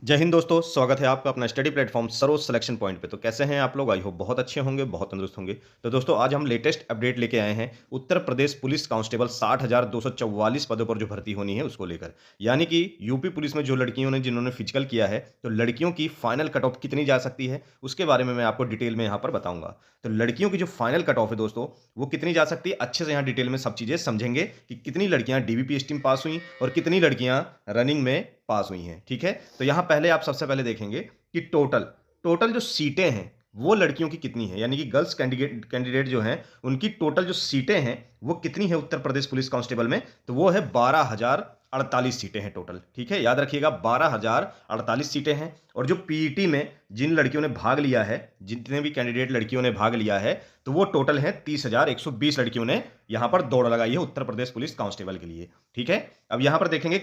जय हिंद दोस्तों, स्वागत है आपका अपना study platform Saroj selection point पे। तो कैसे हैं आप लोग? आई होप बहुत अच्छे होंगे, बहुत तंदुरुस्त होंगे। तो दोस्तों आज हम लेटेस्ट अपडेट लेके आए हैं उत्तर प्रदेश पुलिस कांस्टेबल 60,244 पदों पर जो भर्ती होनी है उसको लेकर। यानी कि यूपी पुलिस में जो लड़कियों ने जिन्होंने फिजिकल किया है, तो लड़कियों की फाइनल कट ऑफ कितनी जा सकती है उसके बारे में मैं आपको डिटेल में यहाँ पर बताऊंगा। तो लड़कियों की जो फाइनल कट ऑफ है दोस्तों, वो कितनी जा सकती है, अच्छे से यहाँ डिटेल में सब चीजें समझेंगे कि कितनी लड़कियां डीबीपीएसटी में पास हुई और कितनी लड़कियां रनिंग में पास हुई हैं। ठीक है, तो यहां पहले आप सबसे पहले देखेंगे कि टोटल टोटल जो सीटें हैं वो लड़कियों की कितनी है, यानी कि गर्ल्स कैंडिडेट कैंडिडेट जो हैं उनकी टोटल जो सीटें हैं वो कितनी है उत्तर प्रदेश पुलिस कांस्टेबल में। तो वो है 12,048 सीटें हैं टोटल। ठीक है, याद रखिएगा 12,048 सीटें हैं। और जो पीईटी में जिन लड़कियों ने भाग लिया है, जितने भी कैंडिडेट लड़कियों ने भाग लिया है, तो वो टोटल है 30,120 लड़कियों ने यहां पर दौड़ लगाई है उत्तर प्रदेश पुलिस कांस्टेबल के लिए। ठीक है, अब यहां पर देखेंगे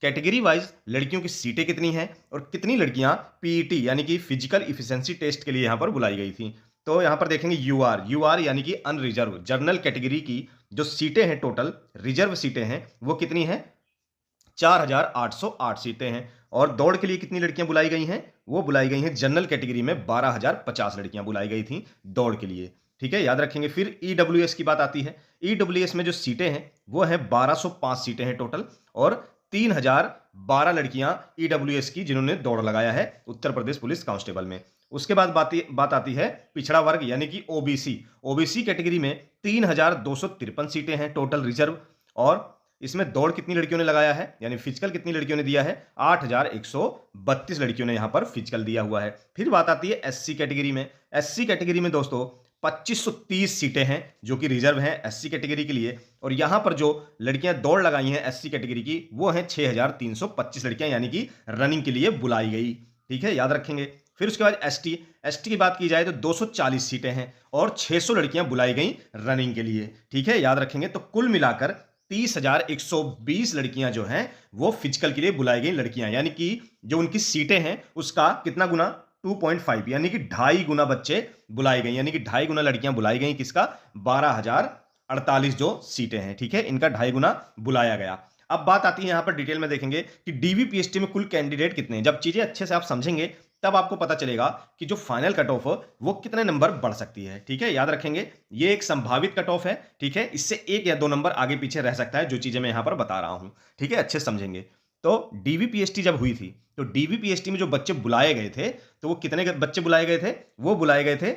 कैटेगरी वाइज लड़कियों की सीटें कितनी हैं और कितनी लड़कियां पीईटी यानी कि फिजिकल इफिशिएंसी टेस्ट के लिए यहां पर बुलाई गई थी। तो यहां पर देखेंगे यूआर यानी कि अनरिजर्व जर्नल कैटेगरी की जो सीटें हैं, टोटल रिजर्व सीटें हैं, वो कितनी हैं? 4,808 सीटें हैं। और दौड़ के लिए कितनी लड़कियां बुलाई गई हैं? वो बुलाई गई हैं जनरल कैटेगरी में 12,050 लड़कियां बुलाई गई थी दौड़ के लिए। ठीक है, याद रखेंगे। फिर ईडब्ल्यूएस की बात आती है। ईडब्ल्यूएस में जो सीटें हैं वो है 1205 सीटें हैं टोटल, और 3,012 लड़कियां ईडब्ल्यूएस की जिन्होंने दौड़ लगाया है उत्तर प्रदेश पुलिस कांस्टेबल में। उसके बाद बात आती है पिछड़ा वर्ग यानी कि ओबीसी। ओबीसी कैटेगरी में 3,253 सीटें हैं टोटल रिजर्व, और इसमें दौड़ कितनी लड़कियों ने लगाया है, यानी फिजिकल कितनी लड़कियों ने दिया है? 8,132 लड़कियों ने यहां पर फिजिकल दिया हुआ है। फिर बात आती है एससी कैटेगरी में। एससी कैटेगरी में दोस्तों 2530 सीटें हैं जो कि रिजर्व हैं एससी कैटेगरी के लिए, और यहां पर जो लड़कियां दौड़ लगाई हैं एससी कैटेगरी की वो हैं 6,325 लड़कियां, यानी कि रनिंग के लिए बुलाई गई। ठीक है, याद रखेंगे। फिर उसके बाद एसटी एसटी की बात की जाए तो 240 सीटें हैं और 600 लड़कियां बुलाई गई रनिंग के लिए। ठीक है, याद रखेंगे। तो कुल मिलाकर 30,120 लड़कियां जो हैं वो फिजिकल के लिए बुलाई गई लड़कियां, यानी कि जो उनकी सीटें हैं उसका कितना गुना? 2.5, यानी कि 2.5 गुना बच्चे बुलाए गए, यानी कि 2.5 गुना लड़कियां बुलाई गई। किसका? 12,048 जो सीटें हैं, ठीक है, इनका 2.5 गुना बुलाया गया। अब बात आती है यहां पर डिटेल में देखेंगे कि डीवीपीएसटी में कुल कैंडिडेट कितने हैं। जब चीजें अच्छे से आप समझेंगे तब आपको पता चलेगा कि जो फाइनल कट ऑफ वो कितने नंबर बढ़ सकती है। ठीक है, याद रखेंगे ये एक संभावित कट ऑफ है। ठीक है, इससे 1 या 2 नंबर आगे पीछे रह सकता है, जो चीजें मैं यहां पर बता रहा हूं। ठीक है, अच्छे से समझेंगे। तो डीवीपीएसटी जब हुई थी तो डीवीपीएसटी में जो बच्चे बुलाए गए थे, तो वो कितने बच्चे बुलाए गए थे? वो बुलाए गए थे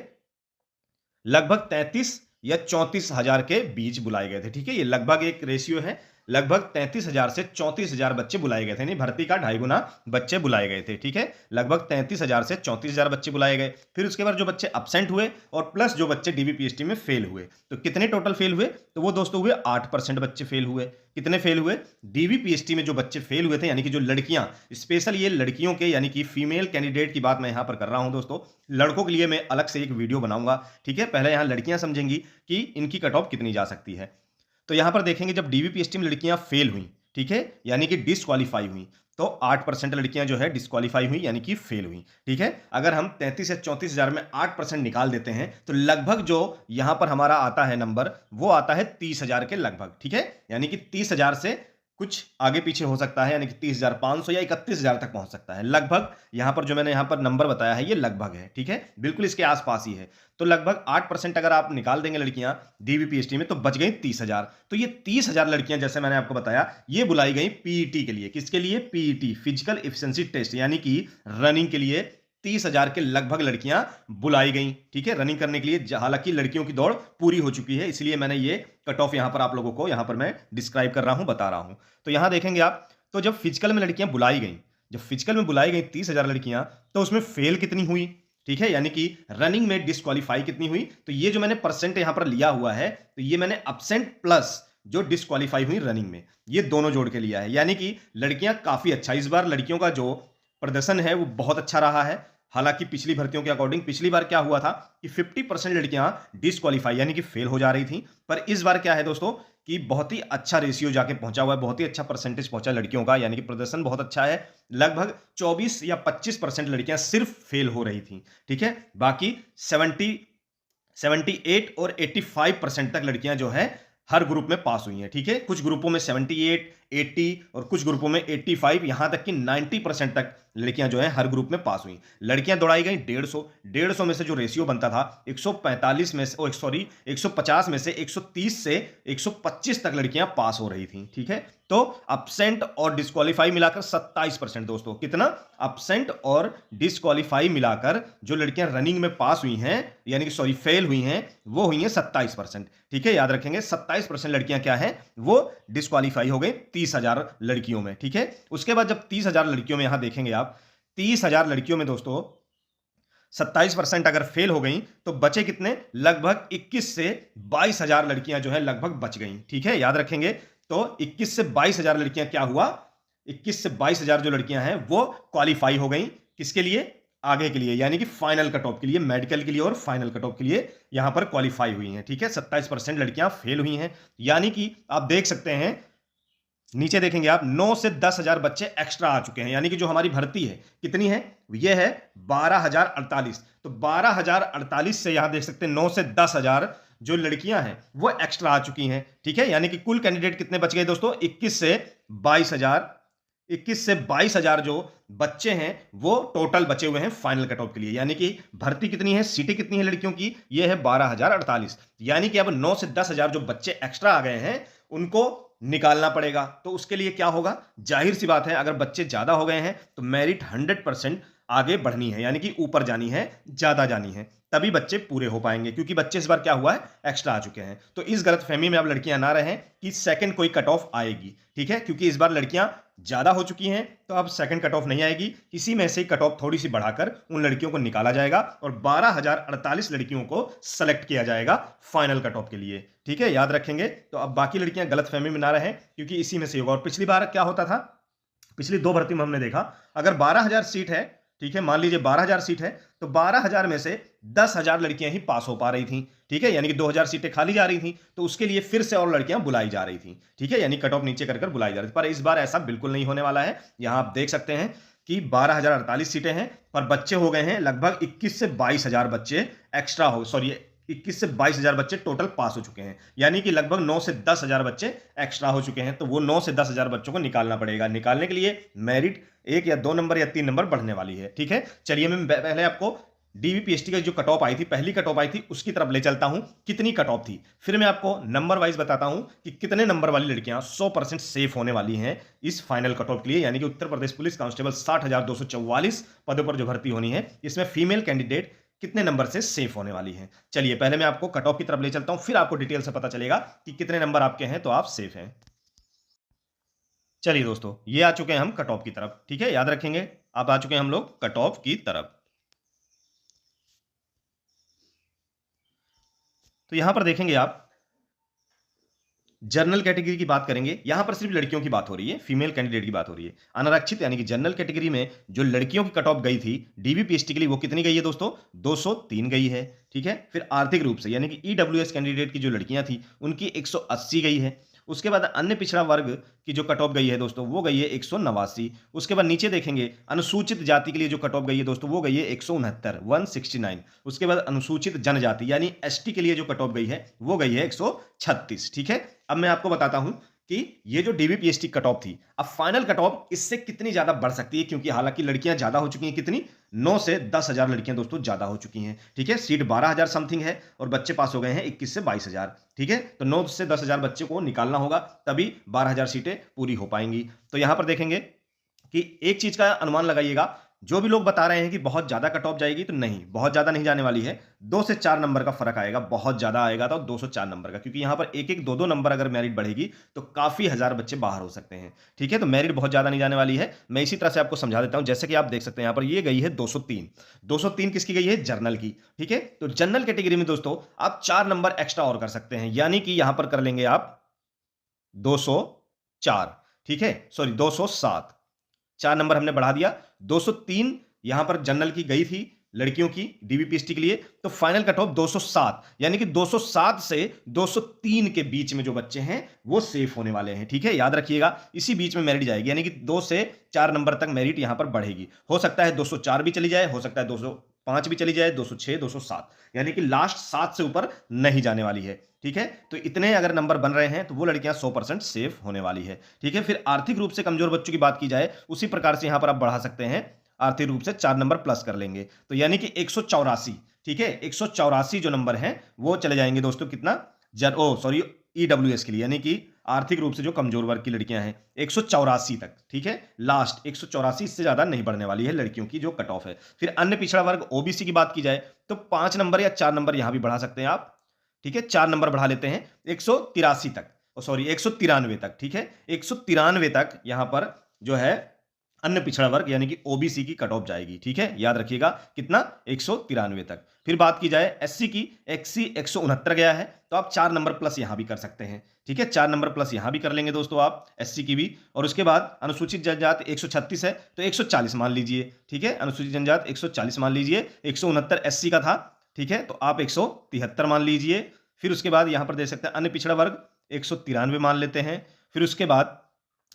लगभग 33 या 34,000 के बीच बुलाए गए थे। ठीक है, ये लगभग एक रेशियो है। लगभग 33,000 से 34,000 बच्चे बुलाए गए थे, नहीं, भर्ती का 2.5 गुना बच्चे बुलाए गए थे। ठीक है, लगभग 33,000 से 34,000 बच्चे बुलाए गए। फिर उसके बाद जो बच्चे अब्सेंट हुए और प्लस जो बच्चे डीबीपीएसटी में फेल हुए, तो कितने टोटल फेल हुए? तो वो दोस्तों हुए 8% बच्चे फेल हुए। कितने फेल हुए? डीबीपीएसटी में जो बच्चे फेल हुए थे, यानी कि जो लड़कियां, स्पेशल ये लड़कियों के यानी कि फीमेल कैंडिडेट की बात मैं यहां पर कर रहा हूं दोस्तों। लड़कों के लिए मैं अलग से एक वीडियो बनाऊंगा। ठीक है, पहले यहां लड़कियां समझेंगी कि इनकी कट ऑफ कितनी जा सकती है। तो यहां पर देखेंगे जब डीबीपीएसटी में लड़कियां फेल हुई, ठीक है, यानी कि डिस्क्वालीफाई हुई, तो 8% लड़कियां जो है डिस्क्वालीफाई हुई यानी कि फेल हुई। ठीक है, अगर हम 33 से 34,000 में 8% निकाल देते हैं तो लगभग जो यहां पर हमारा आता है नंबर वो आता है 30,000 के लगभग। ठीक है, यानी कि 30,000 से कुछ आगे पीछे हो सकता है, यानी कि 30,500 या 31,000 तक पहुंच सकता है लगभग। यहां पर जो मैंने यहां पर नंबर बताया है ये लगभग है। ठीक है, बिल्कुल इसके आसपास ही है। तो लगभग 8% अगर आप निकाल देंगे लड़कियां डीबीपीएसटी में तो बच गई 30,000। तो ये 30,000 लड़कियां जैसे मैंने आपको बताया ये बुलाई गई पीईटी के लिए। किसके लिए? पीईटी, फिजिकल एफिशिएंसी टेस्ट, यानी कि रनिंग के लिए 30,000 के लगभग लड़कियां बुलाई गई। ठीक है, रनिंग करने के लिए। हालांकि लड़कियों की दौड़ पूरी हो चुकी है, इसलिए मैंने ये कट ऑफ यहां पर आप लोगों को यहां पर मैं डिस्क्राइब कर रहा हूं, बता रहा हूं। तो यहां देखेंगे आप, तो जब फिजिकल में लड़कियां बुलाई गई, जब फिजिकल में बुलाई गई 30,000 लड़कियां, तो उसमें फेल कितनी हुई? ठीक है, यानी कि रनिंग में डिस्क्वालीफाई कितनी हुई? तो ये जो मैंने परसेंट यहां पर लिया हुआ है, तो ये मैंने अब्सेंट प्लस जो डिस्क्वालीफाई हुई रनिंग में, ये दोनों जोड़ के लिया है। यानी कि लड़कियां काफी अच्छा, इस बार लड़कियों का जो प्रदर्शन है वो बहुत अच्छा रहा है। हालांकि पिछली भर्तियों के अकॉर्डिंग पिछली बार क्या हुआ था कि 50% लड़कियां डिस्क्वालीफाई यानी कि फेल हो जा रही थी, पर इस बार क्या है दोस्तों कि बहुत ही अच्छा रेशियो जाके पहुंचा हुआ है, बहुत ही अच्छा परसेंटेज पहुंचा लड़कियों का, यानी कि प्रदर्शन बहुत अच्छा है। लगभग 24 या 25% लड़कियां सिर्फ फेल हो रही थी। ठीक है, बाकी 78 और 85% तक लड़कियां जो है हर ग्रुप में पास हुई हैं, ठीक है। कुछ ग्रुपों में 78, 80 और कुछ ग्रुपों में 85, यहां तक कि 90% तक लड़कियां जो है हर ग्रुप में पास हुई। लड़कियां दौड़ाई गई 150 में से जो रेशियो बनता था 145 में से, सॉरी 150 में से 130 से 125 तक लड़कियां पास हो रही थी, ठीक है। तो absent और डिस्क्वालीफाई मिलाकर 27% दोस्तों, कितना? absent और डिस्क्वालीफाई मिलाकर जो लड़कियां रनिंग में पास हुई हैं, यानी कि सॉरी फेल हुई हैं, वो हुई हैं 27%, ठीक है। याद रखेंगे 27% लड़कियां क्या है, वो डिस्क्वालीफाई हो गई 30,000 लड़कियों में, ठीक है। उसके बाद जब 30,000 लड़कियों में यहां देखेंगे आप, 30,000 लड़कियों में दोस्तों 27% अगर फेल हो गई तो बचे कितने? लगभग 21 से 22,000 लड़कियां जो है लगभग बच गई, ठीक है। याद रखेंगे तो 21 से 22,000 लड़कियां क्या हुआ, 21 से 22,000 जो लड़कियां हैं वो क्वालिफाई हो गई, किसके लिए? आगे के लिए, यानी कि फाइनल कट ऑफ के लिए, मेडिकल के लिए और फाइनल कट ऑफ के लिए यहां पर क्वालिफाई हुई हैं, ठीक है। 27% लड़कियां फेल हुई हैं, यानी कि आप देख सकते हैं नीचे देखेंगे आप 9 से 10,000 बच्चे एक्स्ट्रा आ चुके हैं, यानी कि जो हमारी भर्ती है कितनी है, यह है 12,048। तो 12,048 से यहां देख सकते हैं 9 से 10,000 जो लड़कियां हैं वो एक्स्ट्रा आ चुकी हैं, ठीक है। यानी कि कुल कैंडिडेट कितने बच गए दोस्तों? 21 से 22,000, 21 से 22,000 जो बच्चे हैं वो टोटल बचे हुए हैं फाइनल कट ऑफ के लिए। यानी कि भर्ती कितनी है, सीटें कितनी है लड़कियों की, ये है 12,048। यानी कि अब 9 से 10,000 जो बच्चे एक्स्ट्रा आ गए हैं उनको निकालना पड़ेगा। तो उसके लिए क्या होगा, जाहिर सी बात है अगर बच्चे ज्यादा हो गए हैं तो मेरिट 100% आगे बढ़नी है, यानी कि ऊपर जानी है, ज्यादा जानी है, तभी बच्चे पूरे हो पाएंगे, क्योंकि बच्चे इस बार क्या हुआ है, एक्स्ट्रा आ चुके हैं। तो इस गलतफहमी में अब लड़कियां ना रहें कि सेकंड कोई कट ऑफ आएगी, ठीक है, क्योंकि इस बार लड़कियां ज्यादा हो चुकी हैं तो अब सेकंड कट ऑफ नहीं आएगी, इसी में से कट ऑफ थोड़ी सी बढ़ाकर उन लड़कियों को निकाला जाएगा और 12,048 लड़कियों को सेलेक्ट किया जाएगा फाइनल कट ऑफ के लिए, ठीक है। याद रखेंगे तो अब बाकी लड़कियां गलतफहमी में ना रहें, क्योंकि इसी में से होगा। और पिछली बार क्या होता था, पिछली 2 भर्ती में हमने देखा अगर 12,000 सीट है, ठीक है, मान लीजिए 12,000 सीट है तो 12,000 में से 10,000 लड़कियां ही पास हो पा रही थी, ठीक है, यानी कि 2,000 सीटें खाली जा रही थी, तो उसके लिए फिर से और लड़कियां बुलाई जा रही थी, ठीक है, यानी कट ऑफ नीचे कर बुलाई जा रही थी। पर इस बार ऐसा बिल्कुल नहीं होने वाला है। यहां आप देख सकते हैं कि 12,048 सीटें हैं पर बच्चे हो गए हैं लगभग 21 से 22,000 बच्चे एक्स्ट्रा हो, सॉरी 21 से 22,000 बच्चे टोटल पास हो चुके हैं, यानी कि लगभग 9 से 10,000 बच्चे एक्स्ट्रा हो चुके हैं। तो वो 9 से 10,000 बच्चों को निकालना पड़ेगा। निकालने के लिए मेरिट 1 या 2 नंबर या 3 नंबर बढ़ने वाली है, ठीक है। चलिए मैं पहले आपको डीवीपीएसटी का जो कट ऑफ आई थी, पहली कट ऑफ आई थी, उसकी तरफ ले चलता हूं, कितनी कट ऑफ थी, फिर मैं आपको नंबर वाइज बताता हूं कि कितने नंबर वाली लड़कियां 100% सेफ होने वाली हैं इस फाइनल कट ऑफ के लिए। यानी कि उत्तर प्रदेश पुलिस कांस्टेबल 60,244 पदों पर जो भर्ती होनी है, इसमें फीमेल कैंडिडेट कितने नंबर से सेफ होने वाली हैं। चलिए पहले मैं आपको कट ऑफ की तरफ ले चलता हूं, फिर आपको डिटेल से पता चलेगा कि कितने नंबर आपके हैं तो आप सेफ हैं। चलिए दोस्तों, ये आ चुके हैं हम कट ऑफ की तरफ, ठीक है। याद रखेंगे अब आ चुके हैं हम लोग कट ऑफ की तरफ। तो यहां पर देखेंगे आप जनरल कैटेगरी की बात करेंगे, यहां पर सिर्फ लड़कियों की बात हो रही है, फीमेल कैंडिडेट की बात हो रही है। अनारक्षित यानी कि जनरल कैटेगरी में जो लड़कियों की कट ऑफ गई थी डीवीपीएसटी के लिए, वो कितनी गई है दोस्तों? 203 गई है, ठीक है। फिर आर्थिक रूप से यानी कि ईडब्ल्यूएस कैंडिडेट की जो लड़कियां थी उनकी 180 गई है। उसके बाद अन्य पिछड़ा वर्ग की जो कट ऑफ गई है दोस्तों वो गई है 189। उसके बाद नीचे देखेंगे अनुसूचित जाति के लिए जो कट ऑफ गई है दोस्तों वो गई है 169, 169। उसके बाद अनुसूचित जनजाति यानी एसटी के लिए जो कट ऑफ गई है वो गई है 136, ठीक है। अब मैं आपको बताता हूं कि ये जो डीवीपीएसटी कट ऑफ थी, अब फाइनल कट ऑफ इससे कितनी ज्यादा बढ़ सकती है, क्योंकि हालांकि लड़कियां ज्यादा हो चुकी हैं, कितनी? 9 से 10,000 लड़कियां दोस्तों ज्यादा हो चुकी हैं, ठीक है। सीट 12,000 समथिंग है और बच्चे पास हो गए हैं 21 से 22,000, ठीक है। तो 9 से 10,000 बच्चे को निकालना होगा, तभी 12,000 सीटें पूरी हो पाएंगी। तो यहां पर देखेंगे कि एक चीज का अनुमान लगाइएगा, जो भी लोग बता रहे हैं कि बहुत ज्यादा कट ऑफ जाएगी, तो नहीं, बहुत ज्यादा नहीं जाने वाली है। 2 से 4 नंबर का फर्क आएगा, बहुत ज्यादा आएगा तो 2 से 4 नंबर का, क्योंकि यहां पर एक एक 2-2 नंबर अगर मेरिट बढ़ेगी तो काफी हजार बच्चे बाहर हो सकते हैं, ठीक है। तो मेरिट बहुत ज्यादा नहीं जाने वाली है। मैं इसी तरह से आपको समझा देता हूं, जैसे कि आप देख सकते हैं यहां पर ये गई है 203, 203 किसकी गई है? जर्नल की, ठीक है। तो जनरल कैटेगरी में दोस्तों आप 4 नंबर एक्स्ट्रा और कर सकते हैं, यानी कि यहां पर कर लेंगे आप 204, ठीक है, सॉरी 207, 4 नंबर हमने बढ़ा दिया। 203 यहां पर जनरल की गई थी लड़कियों की डीवीपीएसटी के लिए, तो फाइनल कट ऑफ 207, यानी कि 207 से 203 के बीच में जो बच्चे हैं वो सेफ होने वाले हैं, ठीक है। याद रखिएगा इसी बीच में मेरिट जाएगी, यानी कि 2 से 4 नंबर तक मेरिट यहां पर बढ़ेगी। हो सकता है 204 भी चली जाए, हो सकता है 5 भी चली जाए 206, 207, यानी कि लास्ट 7 से ऊपर नहीं जाने वाली है। ठीक है, तो इतने अगर नंबर बन रहे हैं तो वो लड़कियां 100% सेफ होने वाली है। ठीक है, फिर आर्थिक रूप से कमजोर बच्चों की बात की जाए, उसी प्रकार से यहां पर आप बढ़ा सकते हैं, आर्थिक रूप से 4 नंबर प्लस कर लेंगे, तो यानी कि 184। ठीक है, 184 जो नंबर हैं वो चले जाएंगे दोस्तों कितना, सॉरी, ईडब्ल्यूएस के लिए, यानी कि आर्थिक रूप से जो कमजोर वर्ग की लड़कियां हैं 184 तक। ठीक है, लास्ट 184, इससे ज्यादा नहीं बढ़ने वाली है लड़कियों की जो कट ऑफ है। फिर अन्य पिछड़ा वर्ग ओबीसी की बात की जाए तो 5 नंबर या 4 नंबर यहां भी बढ़ा सकते हैं आप। ठीक है, 4 नंबर बढ़ा लेते हैं 183 तक, सॉरी 193 तक। ठीक है, 193 तक यहां पर जो है अन्य पिछड़ा वर्ग यानी कि ओबीसी की कट ऑफ जाएगी। ठीक है, याद रखिएगा कितना, 193 तक। फिर बात की जाए एससी की, एससी 169 गया है, तो आप 4 नंबर प्लस यहां भी कर सकते हैं। ठीक है, 4 नंबर प्लस यहां भी कर लेंगे दोस्तों आप एससी की भी। और उसके बाद अनुसूचित जनजाति 136 है तो 140 मान लीजिए। ठीक है, अनुसूचित जनजाति 140 मान लीजिए, 169 एससी का था। ठीक है, तो आप 173 मान लीजिए। फिर उसके बाद यहां पर दे सकते हैं अन्य पिछड़ा वर्ग 193 मान लेते हैं। फिर उसके बाद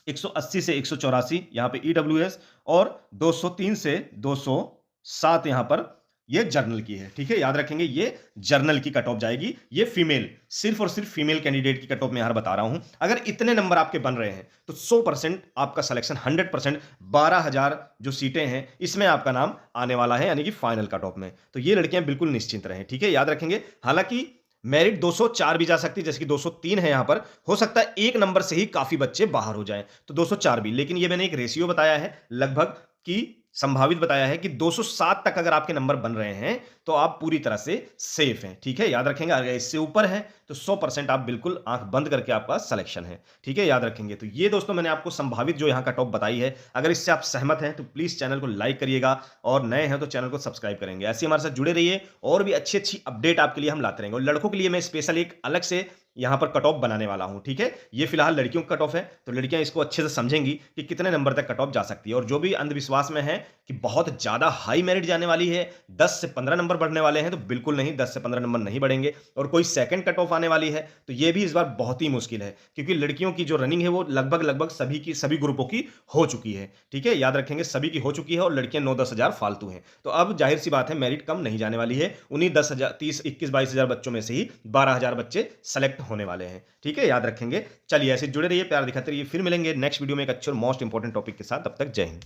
180 से 184 यहां पे ईडब्ल्यूएस, और 203 से 207 यहां पर ये जर्नल की है। ठीक है, याद रखेंगे ये जर्नल की कट ऑफ जाएगी, ये फीमेल, सिर्फ और सिर्फ फीमेल कैंडिडेट की कट ऑफ में यहां बता रहा हूं। अगर इतने नंबर आपके बन रहे हैं तो 100% आपका सिलेक्शन, 100%, 12,000 जो सीटें हैं इसमें आपका नाम आने वाला है, यानी कि फाइनल कट ऑफ में। तो ये लड़कियां बिल्कुल निश्चिंत रहें। ठीक है, याद रखेंगे, हालांकि मेरिट 204 भी जा सकती है, जैसे कि 203 है यहां पर, हो सकता है एक नंबर से ही काफी बच्चे बाहर हो जाएं, तो 204 भी, लेकिन ये मैंने एक रेशियो बताया है लगभग की, संभावित बताया है कि 207 तक अगर आपके नंबर बन रहे हैं तो आप पूरी तरह से सेफ हैं। ठीक है, याद रखेंगे, अगर इससे ऊपर है तो 100% आप बिल्कुल आंख बंद करके आपका सिलेक्शन है। ठीक है, याद रखेंगे। तो ये दोस्तों मैंने आपको संभावित जो यहां का टॉप बताई है, अगर इससे आप सहमत हैं तो प्लीज चैनल को लाइक करिएगा, और नए हैं तो चैनल को सब्सक्राइब करेंगे। ऐसे हमारे साथ जुड़े रहिए, और भी अच्छी अच्छी अपडेट आपके लिए हम लाते रहेंगे। और लड़कों के लिए मैं स्पेशल एक अलग से यहां पर कट ऑफ बनाने वाला हूं। ठीक है, ये फिलहाल लड़कियों का कट ऑफ है, तो लड़कियां इसको अच्छे से समझेंगी कि कितने नंबर तक कट ऑफ जा सकती है। और जो भी अंधविश्वास में है कि बहुत ज्यादा हाई मेरिट जाने वाली है, 10 से 15 नंबर बढ़ने वाले हैं, तो बिल्कुल नहीं, 10 से 15 नंबर नहीं बढ़ेंगे। और कोई सेकंड कट ऑफ आने वाली है तो ये भी इस बार बहुत ही मुश्किल है, क्योंकि लड़कियों की जो रनिंग है वो लगभग लगभग सभी की, सभी ग्रुपों की हो चुकी है। ठीक है, याद रखेंगे, सभी की हो चुकी है, और लड़कियां 9-10 हजार फालतू हैं। तो अब जाहिर सी बात है मेरिट कम नहीं जाने वाली है, उन्हीं 10,000, 30, 21-22 हजार बच्चों में से ही 12,000 बच्चे सेलेक्ट होने वाले हैं। ठीक है, याद रखेंगे। चलिए ऐसे जुड़े रहिए, प्यार दिखाते रहिए, फिर मिलेंगे नेक्स्ट वीडियो में एक अच्छे और मोस्ट इंपॉर्टेंट टॉपिक के साथ। तब तक जय हिंद।